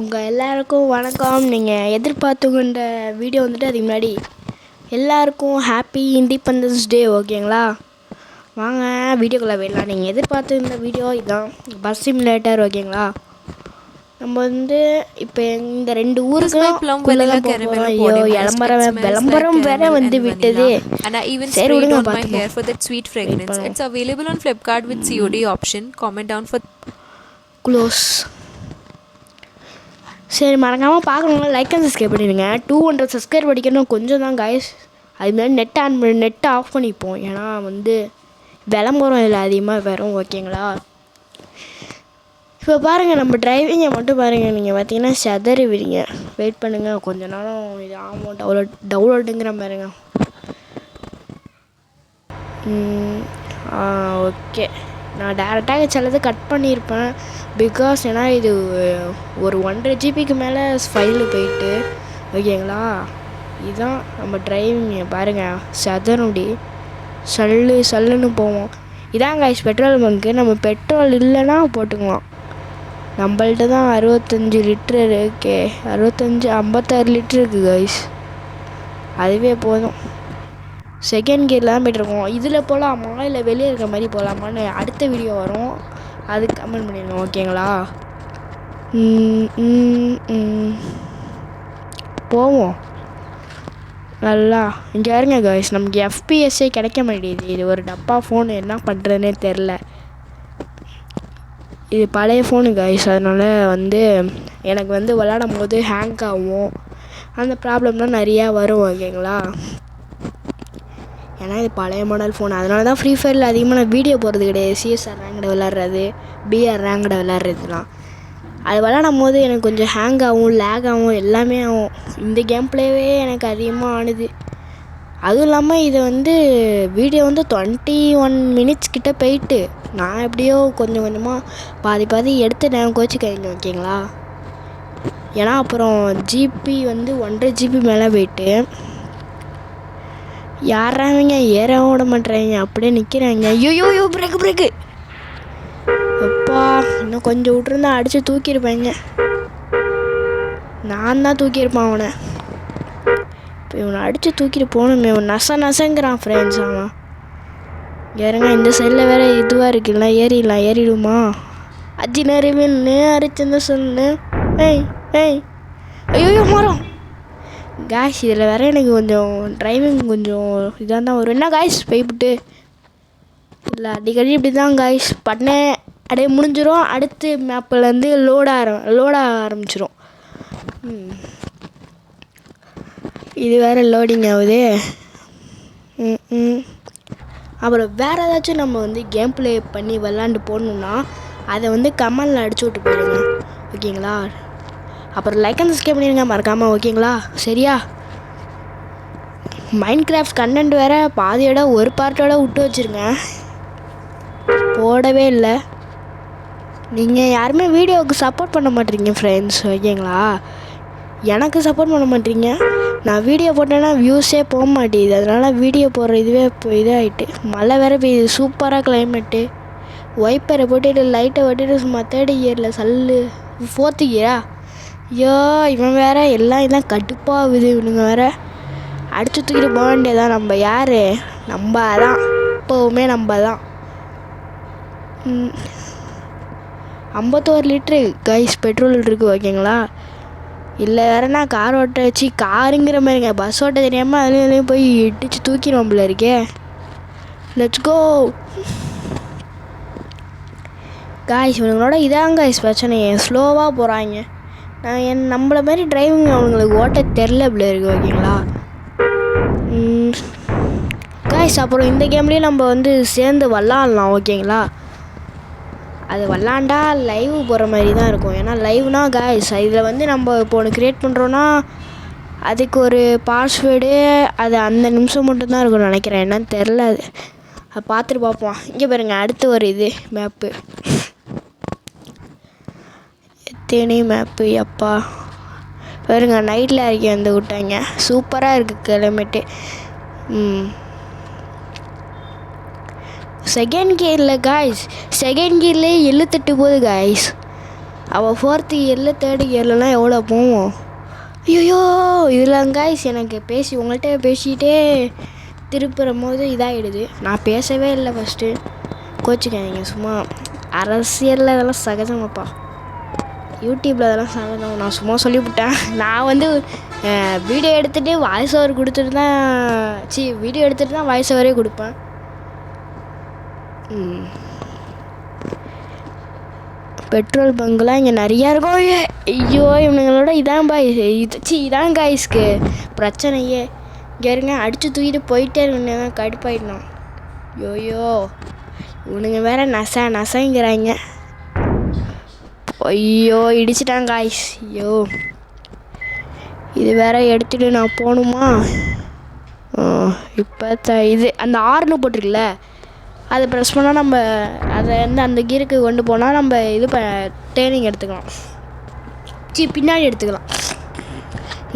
உங்கள் எல்லாருக்கும் வணக்கம். நீங்கள் எதிர்பார்த்துக்கின்ற வீடியோ வந்துட்டு அதுக்கு முன்னாடி எல்லாருக்கும் ஹாப்பி இண்டிபெண்டன்ஸ் டே. ஓகேங்களா? வாங்க வீடியோக்குள்ளே போயிடலாம். நீங்கள் எதிர்பார்த்துக்கின்ற வீடியோ இதுதான், பஸ் சிமுலேட்டர். ஓகேங்களா? நம்ம வந்து இப்போ இந்த 2 ஊருக்கு தான் போக போகிறோம். ஐயோ, விளம்பரம் வேற வந்து விட்டது. சரி விடுங்க, பார்த்துப்போம். It's available on Flipkart with COD option. Comment down for close. சரி, மறக்காமல் பார்க்கணுங்களா லைக் அண்ட் சப்ஸ்கிரைப் பண்ணிடுங்க. 200 சப்ஸ்கிரைப் படிக்கணும் கொஞ்சம் தான் காய்ஸ். அதுமாதிரி நெட்டை ஆஃப் பண்ணிப்போம், ஏன்னா வந்து விளம்பரம் இதில் அதிகமாக வரும். ஓகேங்களா? இப்போ பாருங்கள், நம்ம டிரைவிங்கை மட்டும் பாருங்கள். நீங்கள் பார்த்தீங்கன்னா செதறிவிடுங்க. வெயிட் பண்ணுங்கள் கொஞ்ச நேரம். இது ஆமாம், டவுன்லோடுங்கிற பாருங்க. ஓகே, நான் டேரெக்டாக சிலது கட் பண்ணியிருப்பேன். பிகாஸ் ஏன்னா இது ஒரு 1.5 GB மேலே ஃபைலு போயிட்டு. ஓகேங்களா? இதுதான் நம்ம டிரைவிங்க பாருங்கள். சதனுடி சல்லுன்னு போவோம். இதான் காய்ஸ் பெட்ரோல் பங்க்கு. நம்ம பெட்ரோல் இல்லைன்னா போட்டுக்கலாம். நம்மள்ட்ட தான் 65 லிட்ரு இருக்கு. 56 லிட்ரு இருக்குது காய்ஸ். அதுவே போதும். செகண்ட் கியரில் தான் போய்ட்டுருக்கோம். இதில் போகலாமா இல்லை வெளியே இருக்கிற மாதிரி போகலாமான்னு அடுத்த வீடியோ வரும், அதுக்கு கமெண்ட் பண்ணிடுங்க. ஓகேங்களா? போவோம் நல்லா. இங்கே இருங்க காய்ஸ், நமக்கு FPSே கிடைக்க மாட்டேங்குது. இது ஒரு டப்பா ஃபோனு, என்ன பண்ணுறதுனே தெரில. இது பழைய ஃபோனு காய்ஸ். அதனால் வந்து எனக்கு வந்து விளாடும் போது ஹேங் ஆகும். அந்த ப்ராப்ளம்லாம் நிறையா வரும். ஓகேங்களா? ஏன்னா இது பழைய மாடல் ஃபோன். அதனால தான் ஃப்ரீ ஃபயரில் அதிகமாக நான் வீடியோ போடுறது கிடையாது. CSR ரேங்கடை விளாட்றது, BR ரேங்கடை விளாட்றதுலாம். அது விளாடும் போது எனக்கு கொஞ்சம் ஹேங் ஆகும், லேக் ஆகும், எல்லாமே ஆகும். இந்த கேம் பிளேவே எனக்கு அதிகமாக ஆனுது. அதுவும் இல்லாமல் இதை வந்து வீடியோ வந்து 21 மினிட்ஸ் கிட்டே போயிட்டு நான் எப்படியோ கொஞ்சம் கொஞ்சமாக பாதி எடுத்துட்டேன். கோச்சிக்காதீங்க. ஓகேங்களா? ஏன்னா அப்புறம் ஜிபி வந்து 1.5 GB மேலே போயிட்டு யாராவங்க ஏற விட மாட்டேறாங்க, அப்படியே நிற்கிறாங்க. ஐயோ பிரேக்கு அப்பா, இன்னும் கொஞ்சம் விட்டுருந்தா அடித்து தூக்கியிருப்பாங்க. நான் தான் தூக்கியிருப்பான் அவனை. இப்போ இவனை அடித்து தூக்கிட்டு போகணுமே. நசங்கிறான் ஃப்ரெண்ட்ஸ். அவன் ஏறுங்க, இந்த சைடில் வேறு இதுவாக இருக்குல்ல, ஏறிடுமா? அஜினறிவின்னு அரிச்சந்த சொல்லு. ஐயோ மரம் காய்ஸ். இதில் வேறு எனக்கு கொஞ்சம் டிரைவிங் கொஞ்சம் இதாக தான் வரும். என்ன காய்ஸ் போய்விட்டு இல்லை, அடிக்கடி இப்படி தான் காய்ஸ் பண்ணேன். அப்படியே முடிஞ்சிடும். அடுத்து மேப்பிலேருந்து லோட ஆரம்பிச்சிடும். இது வேறு லோடிங் ஆகுது. அப்புறம் வேறு ஏதாச்சும் நம்ம வந்து கேம் ப்ளே பண்ணி விளாண்டு போடணுன்னா அதை வந்து கமெண்டில் அடிச்சு விட்டு போயிடுங்க. ஓகேங்களா? அப்புறம் லைக் அண்ட் சப்ஸ்கிரைப் பண்ணிடுங்க மறக்காமல். ஓகேங்களா? சரியா? மைன்கிராஃப்ட் கண்டென்ட் வேறு பாதியோட ஒரு பார்ட்டோட விட்டு வச்சுருங்க, போடவே இல்லை. நீங்கள் யாருமே வீடியோவுக்கு சப்போர்ட் பண்ண மாட்டேறீங்க ஃப்ரெண்ட்ஸ். ஓகேங்களா? எனக்கு சப்போர்ட் பண்ண மாட்டேறீங்க. நான் வீடியோ போட்டேன்னா வியூஸே போக மாட்டேங்குது. அதனால் வீடியோ போடுற இதுவே இப்போ இதாகிட்டு. மழை வேறு பெய்யுது, சூப்பராக கிளைமேட்டு. ஒய்ப்பரை போட்டுட்டு லைட்டை விட்டுட்டு சும்மா 3rd கியரில் சல்லு. 4th கியரா? ஐயோ, இவன் வேறு எல்லாம் இதான் கடுப்பாகுது. இவனுங்க வேறு அடிச்சு தூக்கிட்டு போக வேண்டியதான். நம்ம யார்? நம்ம தான், எப்போவுமே நம்ம தான். 51 லிட்ரு கைஸ் பெட்ரோல் இருக்குது. ஓகேங்களா? இல்லை வேறனா கார் ஓட்ட வச்சு காருங்கிற மாதிரிங்க, பஸ் ஓட்ட தெரியாமல் அதுலேயும் போய் இடிச்சு தூக்கிடுவோம் போல இருக்கே. Let's go guys. இவங்களோட இதாங்க காய்ஸ் பிரச்சனையே, ஸ்லோவாக போகிறாங்க. நம்மளை மாதிரி டிரைவிங் அவங்களுக்கு ஓட்ட தெரில இப்படி இருக்குது. ஓகேங்களா காய்ஸ்? அப்புறம் இந்த கேம்லேயும் நம்ம வந்து சேர்ந்து விளாட்லாம். ஓகேங்களா? அது விளாண்டா லைவ் போகிற மாதிரி தான் இருக்கும். ஏன்னா லைவ்னா காய்ஸ் இதில் வந்து நம்ம இப்போ ஒன்று க்ரியேட் பண்ணுறோன்னா அதுக்கு ஒரு பாஸ்வேர்டு, அது அந்த நிமிஷம் மட்டும்தான் இருக்கும்னு நினைக்கிறேன். என்னன்னு தெரில, அது பார்த்துட்டு பார்ப்போம். இங்கே பாருங்க, அடுத்து ஒரு இது மேப்பு, தேனி மேப்பு. அப்பா பாருங்க, நைட்டில் இறக்கி வந்து விட்டாங்க. சூப்பராக இருக்குது கிளைமேட்டு. செகண்ட் கியரில் காய்ஸ், செகண்ட் கியர்லேயே 78 போகுது காய்ஸ். அவள் 4th இயரில் 3rd இயர்லலாம் எவ்வளோ போவோம். ஐயோ இதில் காய்ஸ் எனக்கு உங்கள்கிட்ட பேசிகிட்டே திருப்புற போது இதாகிடுது. நான் பேசவே இல்லை ஃபஸ்ட்டு, கோச்சிக்காதீங்க. சும்மா அரசியலில் இதெல்லாம் சகஜமாப்பா, யூடியூப்பில் அதெல்லாம் சகஜம். நான் சும்மா சொல்லிவிட்டேன். நான் வந்து வீடியோ எடுத்துகிட்டு வாய்ஸ் ஓவர் கொடுத்துட்டு தான் வீடியோ எடுத்துகிட்டு தான் வாய்ஸ் ஓவரே கொடுப்பேன். பெட்ரோல் பங்க்லாம் இங்கே நிறையா இருக்கும். ஐயோ இவனுங்களோட இதான் இதான் காய்ஸ்க்கு பிரச்சனையே. இங்கே இருங்க, அடித்து தூக்கிட்டு போயிட்டே இருங்க, கடுப்பாயிடணும். யோயோ இவனுங்க வேற நசங்கிறாங்க. ஐயோ இடிச்சிட்டாங்க காய்ஸ். ஐயோ இது வேற எடுத்துகிட்டு நான் போகணுமா? இப்போ இது அந்த ஆறுன்னு போட்டிருக்குல்ல, அதை ப்ரெஸ் பண்ணால் நம்ம அதை வந்து அந்த கீருக்கு கொண்டு போனால் நம்ம இது ட்ரைனிங் எடுத்துக்கலாம். பின்னாடி எடுத்துக்கலாம்.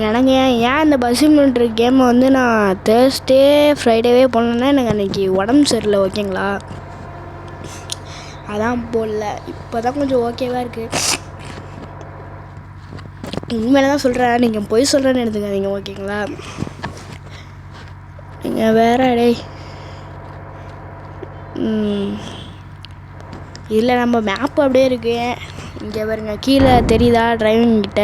எனக்கு ஏன் இந்த பஸ் சிமுலேட்டர் கேமை வந்து நான் தேர்ஸ்டே ஃப்ரைடேவே போனேன்னா எனக்கு அன்றைக்கி உடம்பு சரியில்லை, ஓகேங்களா? அதான் போடல. இப்போ தான் கொஞ்சம் ஓகேவாக இருக்குது. உண்மையில தான் சொல்கிறேன், நீங்கள் போய் சொல்கிறேன்னு எடுத்துக்காதீங்க, ஓகேங்களா? நீங்கள் வேற டேய் இல்லை நம்ம மேப்பு அப்படியே இருக்கு. இங்கே பாருங்க, கீழே தெரியுதா டிரைவிங் கிட்ட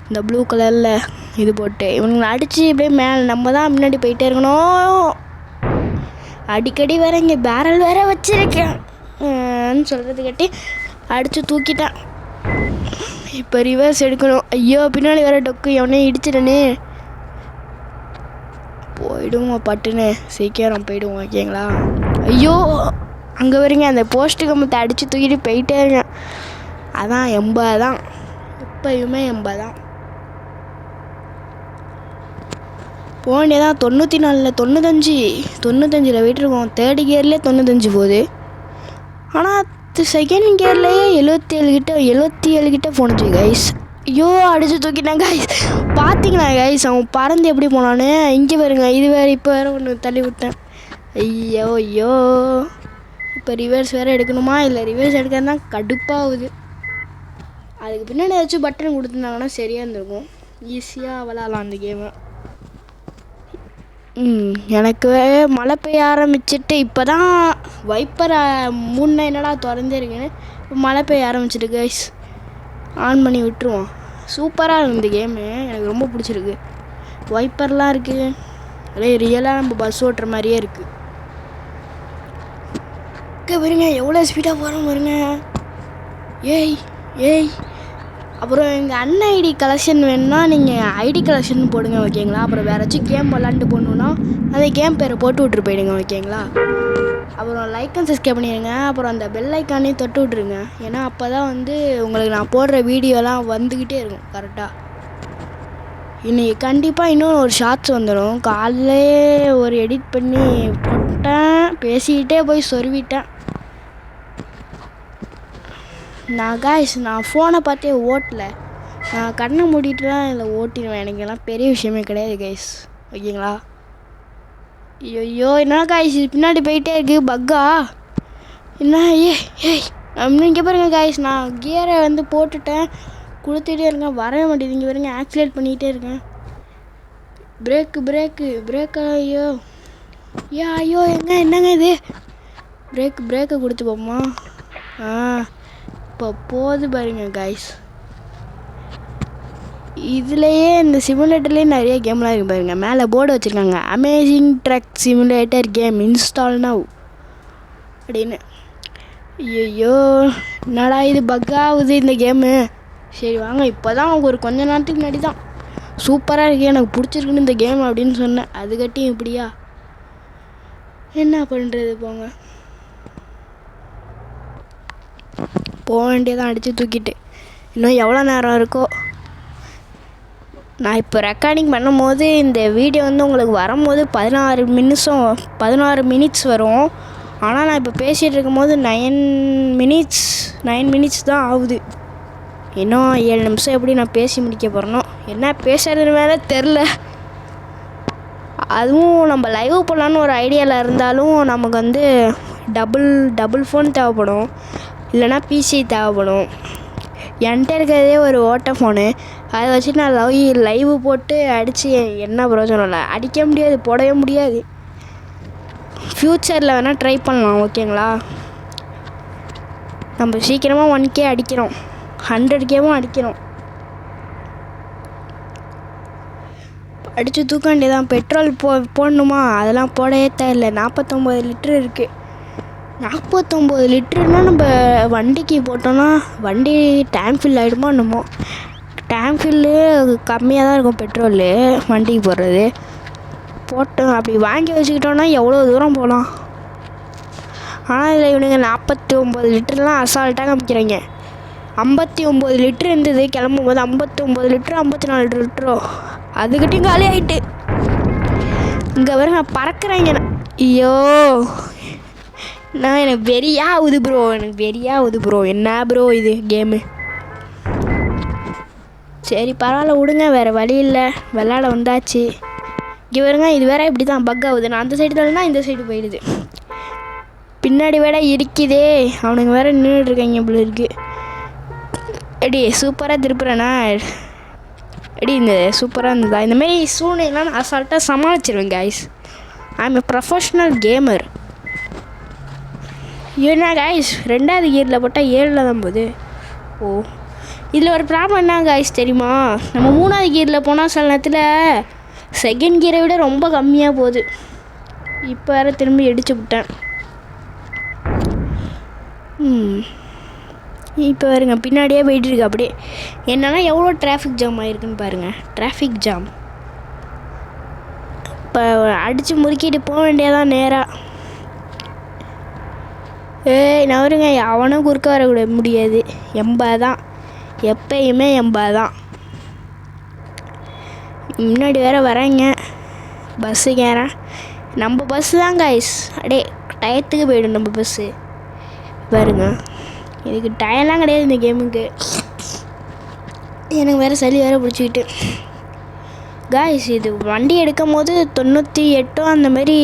இந்த ப்ளூ கலரில் இது போட்டு இவனுங்களை அடித்து இப்படியே மேலே நம்ம தான் முன்னாடி போயிட்டே இருக்கணும். அடிக்கடி வேற இங்கே பேரல் வேற வச்சிருக்கேன் சொல்கிறது கட்டி அடித்து தூக்கிட்டேன். இப்போ ரிவர்ஸ் எடுக்கணும். ஐயோ பின்னாடி வேற டொக்கு, எவனே இடிச்சிடனே. போயிடுவோம் பட்டுன்னு, சீக்கிரம் போயிடுவோம், ஓகேங்களா? ஐயோ அங்கே வரீங்க, அந்த போஸ்ட்டு கம்பத்தை அடித்து தூக்கிட்டு போயிட்டே இருக்கேன். அதான் 80 தான், எப்பயுமே 80 தான். போனேதான் 94 95 விட்டுருக்கோம். 3rd கியர்லேயே 95 போகுது. ஆனால் 2nd கியர்லேயே 77 கிட்ட போணுச்சு கைஸ். ஐயோ அடித்து தூக்கிட்டேன் கைஸ். பார்த்தீங்களா கைஸ் அவன் பறந்து எப்படி போனான்னு? இங்கே வருங்க, இது வேறு இப்போ வேறு ஒன்று தள்ளி விட்டேன். ஐயோ இப்போ ரிவர்ஸ் வேறு எடுக்கணுமா? இல்லை ரிவர்ஸ் எடுக்கிறது தான் கடுப்பாகுது. அதுக்கு பின்னாடி ஏதாச்சும் பட்டன் கொடுத்துருந்தாங்கன்னா சரியாக இருந்திருக்கும், ஈஸியாக விளாட்லாம் அந்த கேமை. எனக்கு மழை பெய்ய ஆரம்பிச்சிட்டு இப்போ தான் வைப்பர் முன்னே என்னடா திறந்தே இருக்குன்னு இப்போ மழை பெய்ய ஆரம்பிச்சிட்டு கைஸ். ஆன் பண்ணி விட்டுருவோம். சூப்பராக இருக்குது இந்த கேமு, எனக்கு ரொம்ப பிடிச்சிருக்கு. வைப்பர்லாம் இருக்குது, அப்படியே ரியலாக நம்ம பஸ் ஓட்டுற மாதிரியே இருக்குது. பாருங்க எவ்வளோ ஸ்பீடாக போகிறோம் பாருங்க. ஏய் அப்புறம் எங்கள் அண்ணன் ஐடி கலெக்ஷன் வேணும்னா நீங்கள் ஐடி கலெக்ஷன் போடுங்க, ஓகேங்களா? அப்புறம் வேறு ஏதாச்சும் கேம் விளாண்டு போடணுன்னா அந்த கேம் பேரை போட்டு விட்ரு போயிடுங்க, ஓகேங்களா? அப்புறம் லைக் அண்ட் சப்ஸ்கிரைப் பண்ணிடுங்க. அப்புறம் அந்த பெல் ஐக்கானே தொட்டு விட்ருங்க. ஏன்னா அப்போ தான் வந்து உங்களுக்கு நான் போடுற வீடியோலாம் வந்துக்கிட்டே இருக்கும் கரெக்டாக. இன்றைக்கி கண்டிப்பாக இன்னும் ஒரு ஷார்ட்ஸ் வந்துடும். காலையிலே ஒரு எடிட் பண்ணி போட்டேன், பேசிக்கிட்டே போய் சொருவிட்டேன். நான் ஃபோனை பார்த்தே ஓட்டலை, நான் கண்ணை மூடிட்டு தான் இதில் ஓட்டிடுவேன். எனக்கெல்லாம் பெரிய விஷயமே கிடையாது கைஸ், ஓகேங்களா? ஐயோ என்ன காய்ஸ் பின்னாடி போயிட்டே இருக்கு, பக்கா என்ன? இங்கே பாருங்க காய்ஸ், நான் கியரை வந்து போட்டுட்டேன், கொடுத்துட்டே இருக்கேன், வரவே மாட்டேது. இங்கே பாருங்க ஆக்சிலேட் பண்ணிகிட்டே இருக்கேன். பிரேக்கு ஐயோ என்னங்க இது? பிரேக்கை கொடுத்து போமா? இப்போ போது பாருங்க காய்ஸ். இதுலேயே இந்த சிமுலேட்டர்லேயே நிறைய கேம்லாம் இருக்குது பாருங்க. மேலே போர்டு வச்சுருக்காங்க, amazing drug simulator game install now அப்படின்னு. ஐயோ என்னடா இது பக்காகுது இந்த கேமு. சரி வாங்க, இப்போ தான் ஒரு கொஞ்ச நேரத்துக்கு முன்னாடி தான் சூப்பராக இருக்குது, எனக்கு பிடிச்சிருக்குன்னு இந்த கேம் அப்படின்னு சொன்னேன். அதுக்கட்டியும் இப்படியா? என்ன பண்ணுறது, போங்க போக வேண்டியதான் அடித்து தூக்கிட்டு. இன்னும் எவ்வளோ நேரம் இருக்கோ. நான் இப்போ ரெக்கார்டிங் பண்ணும்போது இந்த வீடியோ வந்து உங்களுக்கு வரும்போது 16 மினிட்ஸ் வரும். ஆனால் நான் இப்போ பேசிகிட்டு இருக்கும்போது 9 மினிட்ஸ் தான் ஆகுது. இன்னும் 7 நிமிஷம் எப்படி நான் பேசி முடிக்க போகிறேனோ, என்ன பேசுறதுன்னு வேறு தெரில. அதுவும் நம்ம லைவ் போடலான்னு ஒரு ஐடியாவில் இருந்தாலும் நமக்கு வந்து டபுள் ஃபோன் தேவைப்படும், இல்லைனா பிசி தேவைப்படும். என்கிட்ட இருக்கிறதே ஒரு ஓட்ட ஃபோனு. அதை வச்சு நான் லைவ் போட்டு அடித்து என்ன பிரயோஜனம் இல்லை. அடிக்க முடியாது, போடவே முடியாது. ஃப்யூச்சரில் வேணால் ட்ரை பண்ணலாம், ஓகேங்களா? நம்ம சீக்கிரமாக 1K அடிக்கிறோம், 100Kவும் அடிக்கிறோம். அடித்து தூக்க வேண்டியதான். பெட்ரோல் போடணுமா? அதெல்லாம் போடவே தேவையில்லை. 49 லிட்ரு இருக்குது. 49 லிட்டருனால் நம்ம வண்டிக்கு போட்டோன்னா வண்டி டேங்க் ஃபில் ஆகிடுமா என்னமோ. டேங்க் ஃபில்லு கம்மியாக தான் இருக்கும் பெட்ரோலு வண்டிக்கு போடுறது. போட்டோம் அப்படி வாங்கி வச்சுக்கிட்டோன்னா எவ்வளோ தூரம் போகலாம். ஆனால் இதில் இவனுங்க 49 லிட்டர்லாம் அசால்ட்டாக காமிக்கிறாங்க. 59 லிட்ரு இருந்தது கிளம்பும் போது. 59 லிட்ரு 54 லிட்டரோ அதுக்கிட்டையும் காலி ஆகிட்டு. இங்கே வர நான் பறக்கிறேங்க. ஐயோ, எனக்கு வெறியாகுது ப்ரோ. என்ன ப்ரோ இது கேமு? சரி பரவாயில்ல விடுங்க, வேறு வழி இல்லை, விளாட வந்தாச்சு. இங்கே வருங்க, இது வேற இப்படி தான் பக் ஆகுது. நான் அந்த சைடு தள்ளனா இந்த சைடு போயிடுது. பின்னாடி வேற இருக்குதே, அவனுங்க வேற நின்றுட்டுருக்காங்க இப்படி இருக்கு. எடி சூப்பராக திருப்புறேண்ணா. எடி இந்த சூப்பராக இருந்ததா? இந்தமாரி சூழ்நிலாம் நான் அசால்ட்டாக சமாளிச்சிருவேன் guys. I am a professional gamer. ஏன்னா கைஸ் 2வது கியரில் போட்டால் 7ல் தான் போகுது. ஓ, இதில் ஒரு ப்ராப்ளம் என்ன கைஸ் தெரியுமா? நம்ம 3வது கியரில் போனால் சில நேரத்தில் செகண்ட் கியரை விட ரொம்ப கம்மியாக போகுது. இப்போ வேறு திரும்பி அடிச்சு விட்டேன். இப்போ வருங்க பின்னாடியே போயிட்டுருக்கு அப்படியே. என்னன்னா எவ்வளோ டிராஃபிக் ஜாம் ஆகிருக்குன்னு பாருங்கள். டிராஃபிக் ஜாம் இப்போ அடித்து முறுக்கிட்டு போக வேண்டியதான் நேராக. நான் வருங்க, அவனும் குறுக்க வரக்கூட முடியாது. 80 தான் எப்பயுமே, 80 தான். முன்னாடி வேறு வரேங்க பஸ்ஸுக்கேறேன். நம்ம பஸ்ஸு தான் கைஸ். அப்படியே டயத்துக்கு போய்டும் நம்ம பஸ்ஸு. பாருங்க, இதுக்கு டயம்லாம் கிடையாது இந்த கேமுக்கு. எனக்கு வேறு சளி வேறு பிடிச்சிக்கிட்டு காய்ஸ். இது வண்டி எடுக்கும் போது 98 அந்த மாதிரி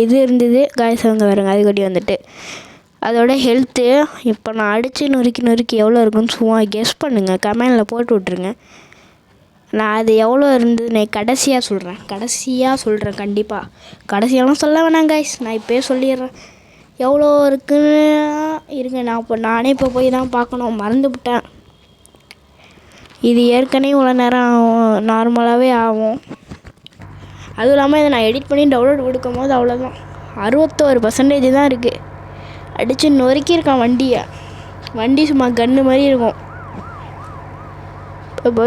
இது இருந்தது காய்ஸ். அவங்க வருங்க அதுக்கடி வந்துட்டு அதோட ஹெல்த்து இப்போ நான் அடித்து நொறுக்கி எவ்வளோ இருக்குன்னு சும்மா கெஸ் பண்ணுங்கள், கமெண்டில் போட்டு விட்ருங்க. நான் அது எவ்வளோ இருந்தது கடைசியாக சொல்கிறேன். கண்டிப்பாக கடைசியெல்லாம் சொல்ல வேணாம் கைஸ், நான் இப்போயே சொல்லிடுறேன் எவ்வளோ இருக்குன்னு. இருங்க, நானே இப்போ போய் தான் பார்க்கணும், மறந்துவிட்டேன். இது ஏற்கனவே இவ்வளோ நேரம் நார்மலாகவே ஆகும். அதுவும் இல்லாமல் இதை நான் எடிட் பண்ணி டவுன்லோட் கொடுக்கும் போது அவ்வளோதான் 61% தான் இருக்குது. அடித்து நொறுக்கியிருக்கான் வண்டி சும்மா கன்று மாதிரி இருக்கும். இப்போ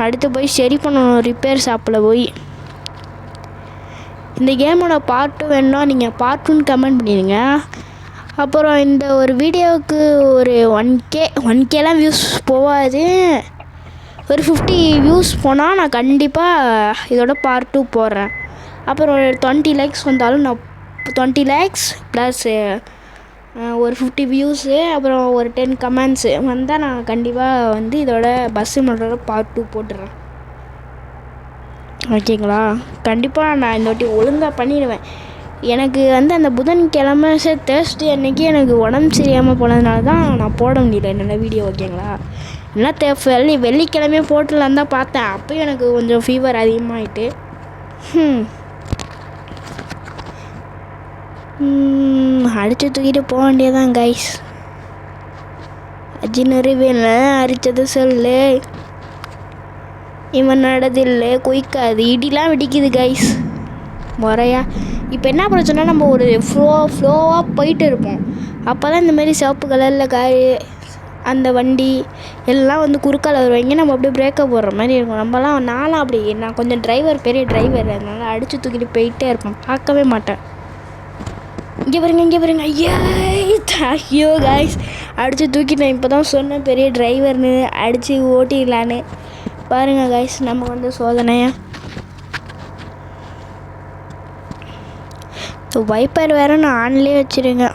அடுத்து போய் சரி பண்ணணும் ரிப்பேர் ஷாப்பில் போய். இந்த கேமோட பார்ட் 2 வேணும்னா நீங்கள் பார்ட் 2 கமெண்ட் பண்ணிடுங்க. அப்புறம் இந்த ஒரு வீடியோவுக்கு ஒரு 1Kலாம் வியூஸ் போகாது. ஒரு 50 வியூஸ் போனால் நான் கண்டிப்பாக இதோட பார்ட் 2 போடுறேன். அப்புறம் ஒரு 20 லைக்ஸ் வந்தாலும் நான் 20 லைக்ஸ் ப்ளஸ் ஒரு 50 வியூஸு அப்புறம் ஒரு 10 கமெண்ட்ஸு வந்தால் நான் கண்டிப்பாக வந்து இதோட பஸ்ஸு மோட்டரோட பார்ட் 2 போட்டுடுறேன். ஓகேங்களா? கண்டிப்பாக நான் இந்த வாட்டி ஒழுங்காக பண்ணிடுவேன். எனக்கு வந்து அந்த புதன்கிழமை தேர்ஸ்டே அன்றைக்கி எனக்கு உடம்பு சரியாமல் போனதுனால தான் நான் போட முடியல என்னோடய வீடியோ. ஓகேங்களா? இல்லைனா வெள்ளிக்கிழமையே போட்டுடலான் தான் பார்த்தேன். அப்போயும் எனக்கு கொஞ்சம் ஃபீவர் அதிகமாகிட்டு அடித்து தூக்கிட்டு போக வேண்டியதான் கைஸ். அஜினரு வேணும் அரிச்சது சொல்லு, இவன் நடதில்லை குயிக்காது, இடிலாம் வெடிக்குது கைஸ் முறையா. இப்போ என்ன பிரச்சனை, நம்ம ஒரு ஃப்ளோவாக போயிட்டு இருப்போம். அப்போ தான் இந்தமாரி சிவப்பு கலரில் காரு அந்த வண்டி எல்லாம் வந்து குறுக்கால வருவாங்க. நம்ம அப்படியே பிரேக்கை போடுற மாதிரி இருக்கும். நான்லாம் அப்படி, நான் கொஞ்சம் பெரிய டிரைவர், அதனால் அடித்து தூக்கிட்டு போயிட்டே இருப்பேன், பார்க்கவே மாட்டேன். இங்கே பாருங்க ஐயோ காய்ஸ், அடித்து தூக்கிட்டேன். இப்போ தான் சொன்னேன் பெரிய டிரைவர்னு, அடித்து ஓட்டிடலான்னு. பாருங்கள் காய்ஸ், நம்ம வந்து சோதனையாக வைப்பர் வேறு நான் ஆன்லேயே வச்சுருங்க.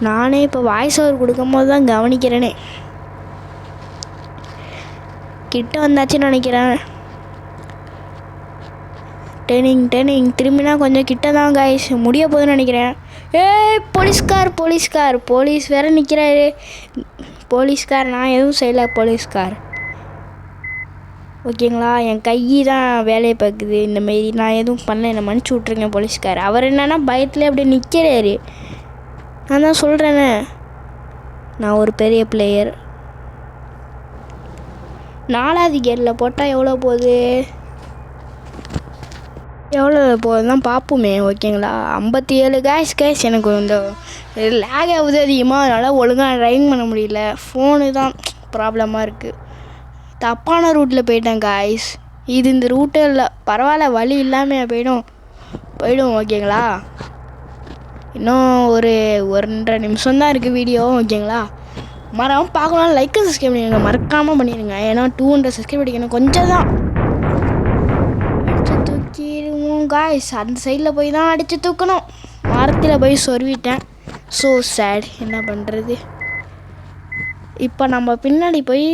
நானே இப்போ வாய்ஸ் ஓவர் கொடுக்கும் போது தான் கவனிக்கிறேனே. கிட்ட வந்தாச்சுன்னு நினைக்கிறேன். டேனிங் திரும்பினா கொஞ்சம் கிட்ட தான் காய்ஸ், முடிய போகுதுன்னு நினைக்கிறேன். போலீஸ் வேறு நிற்கிறாரு. போலீஸ்கார் நான் எதுவும் செய்யலை போலீஸ்கார். ஓகேங்களா, என் கை தான் வேலையை பார்க்குது. இந்தமாரி நான் எதுவும் பண்ணல, என்னை மன்னிச்சு விட்ருங்க போலீஸ்கார். அவர் என்னன்னா பயத்தில் அப்படியே நிற்கிறாரு. நான் தான் சொல்கிறேனே, நான் ஒரு பெரிய பிளேயர். 4வது கியரில் போட்டால் எவ்வளோ போகுது தான் பார்ப்போமே. ஓகேங்களா, 57 கைஸ். எனக்கு இந்த லேக் ஆகுது அதிகமாக, அதனால் ஒழுங்காக ட்ரைவிங் பண்ண முடியல. ஃபோனு தான் ப்ராப்ளமாக இருக்குது. தப்பான ரூட்டில் போயிட்டேன் கைஸ். இது இந்த ரூட்டே இல்லை, பரவாயில்ல, வழி இல்லாமல் போயிடும். ஓகேங்களா, இன்னும் ஒரு 1.5 நிமிஷம் தான் இருக்குது வீடியோ. ஓகேங்களா, மறக்காமல் பார்க்கலாம். லைக் சப்ஸ்கிரைப் பண்ணிடுங்க, மறக்காமல் பண்ணிடுங்க. ஏன்னா 200 சப்ஸ்கிரைப் பண்ணிக்கணும். கொஞ்சம் தான் அடித்து தூக்கிடுவோம் காய்ஸ். அந்த சைடில் போய் தான் அடித்து தூக்கணும். மரத்தில் போய் சொருவிட்டேன். So sad. என்ன பண்ணுறது? இப்போ நம்ம பின்னாடி போய்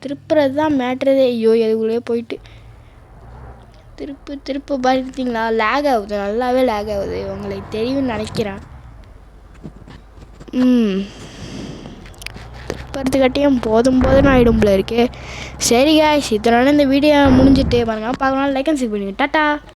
திருப்புறது தான் மேட்ரதே. ஐயோ, எதுக்குள்ளே போயிட்டு திருப்பு பார்த்தீங்களா, லேக் ஆகுது, நல்லாவே லேக் ஆகுது. உங்களுக்கு தெரியும்னு நினைக்கிறேன். திருப்பறதுக்காட்டியும் போதும் ஆகிடும் போல இருக்கு. சரி காய்ஸ், இதனால இந்த வீடியோ முடிஞ்சிட்டு பாருங்க. பார்க்கலாம், லைக் அண்ட் சப்ஸ்கிரைப் பண்ணுங்க. டாட்டா.